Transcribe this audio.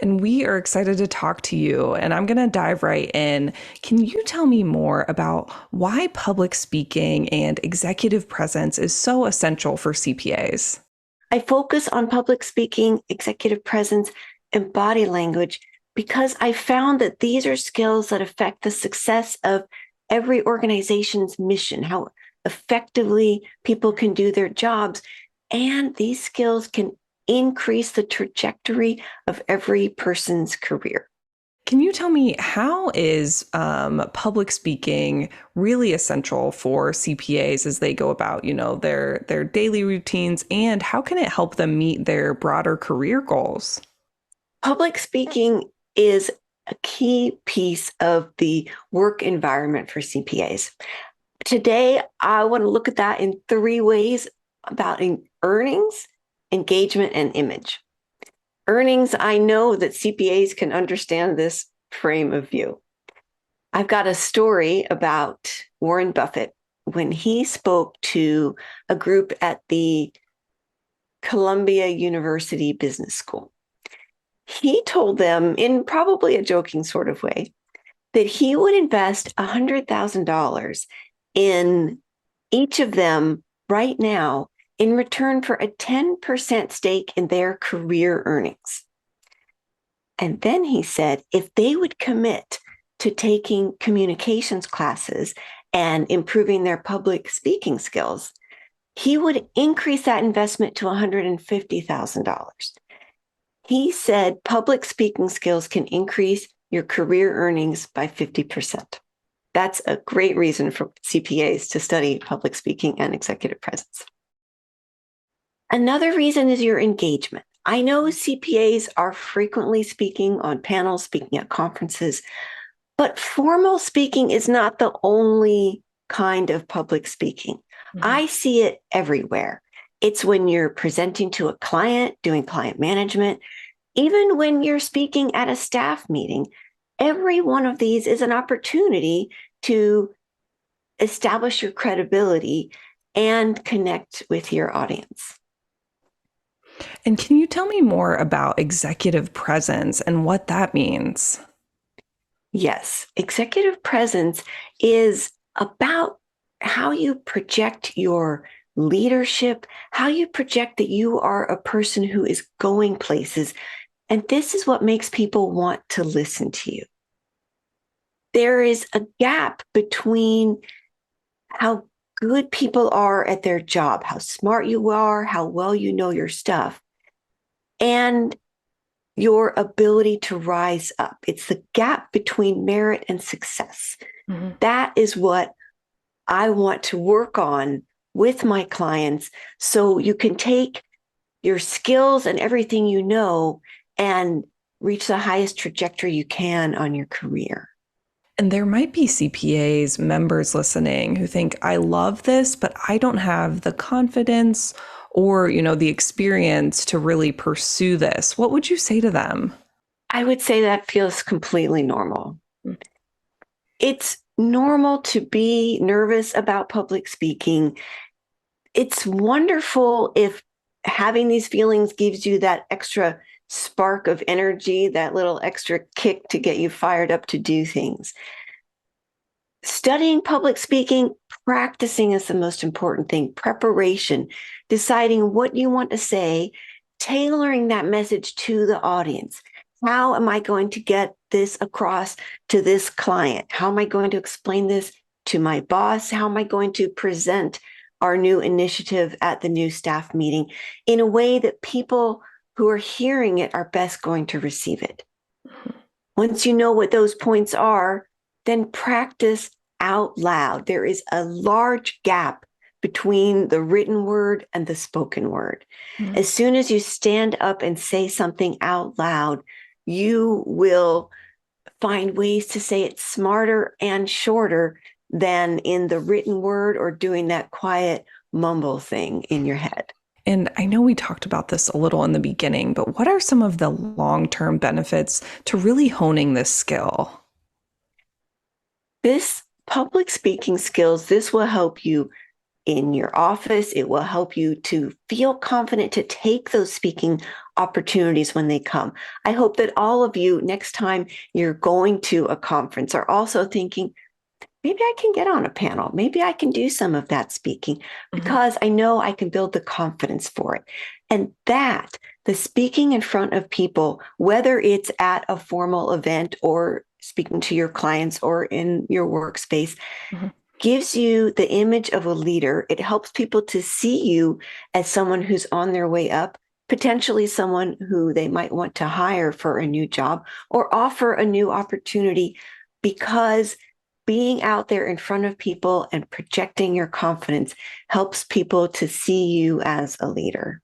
And we are excited to talk to you. And I'm going to dive right in. Can you tell me more about why public speaking and executive presence is so essential for CPAs? I focus on public speaking, executive presence, and body language because I found that these are skills that affect the success of every organization's mission, how effectively people can do their jobs. And these skills can increase the trajectory of every person's career. Can you tell me how is public speaking really essential for CPAs as they go about, their daily routines, and how can it help them meet their broader career goals? Public speaking is a key piece of the work environment for CPAs. Today, I want to look at that in three ways about earnings, engagement, and image. Earnings, I know that CPAs can understand this frame of view. I've got a story about Warren Buffett when he spoke to a group at the Columbia University Business School. He told them, in probably a joking sort of way, that he would invest $100,000 in each of them right now in return for a 10% stake in their career earnings. And then he said, if they would commit to taking communications classes and improving their public speaking skills, he would increase that investment to $150,000. He said public speaking skills can increase your career earnings by 50%. That's a great reason for CPAs to study public speaking and executive presence. Another reason is your engagement. I know CPAs are frequently speaking on panels, speaking at conferences, but formal speaking is not the only kind of public speaking. I see it everywhere. It's when you're presenting to a client, doing client management, even when you're speaking at a staff meeting. Every one of these is an opportunity to establish your credibility and connect with your audience. And can you tell me more about executive presence and what that means? Yes, executive presence is about how you project your leadership, how you project that you are a person who is going places. And this is what makes people want to listen to you. There is a gap between how good people are at their job, how smart you are, how well you know your stuff, and your ability to rise up. It's the gap between merit and success. Mm-hmm. That is what I want to work on with my clients so you can take your skills and everything you know and reach the highest trajectory you can on your career. And there might be CPAs members listening who think, I love this, but I don't have the confidence or, the experience to really pursue this. What would you say to them? I would say that feels completely normal. It's normal to be nervous about public speaking. It's wonderful if having these feelings gives you that extra spark of energy, that little extra kick to get you fired up to do things. Studying public speaking, practicing is the most important thing. Preparation, deciding what you want to say, tailoring that message to the audience. How am I going to get this across to this client? How am I going to explain this to my boss? How am I going to present our new initiative at the new staff meeting in a way that people who are hearing it are best going to receive it? Once you know what those points are, then practice out loud. There is a large gap between the written word and the spoken word. Mm-hmm. As soon as you stand up and say something out loud, you will find ways to say it smarter and shorter than in the written word or doing that quiet mumble thing in your head. And I know we talked about this a little in the beginning, but what are some of the long-term benefits to really honing this skill? This public speaking skills, this will help you in your office. It will help you to feel confident to take those speaking opportunities when they come. I hope that all of you, next time you're going to a conference, are also thinking, maybe I can get on a panel. Maybe I can do some of that speaking because I know I can build the confidence for it. And that, the speaking in front of people, whether it's at a formal event or speaking to your clients or in your workspace, gives you the image of a leader. It helps people to see you as someone who's on their way up, potentially someone who they might want to hire for a new job or offer a new opportunity, because being out there in front of people and projecting your confidence helps people to see you as a leader.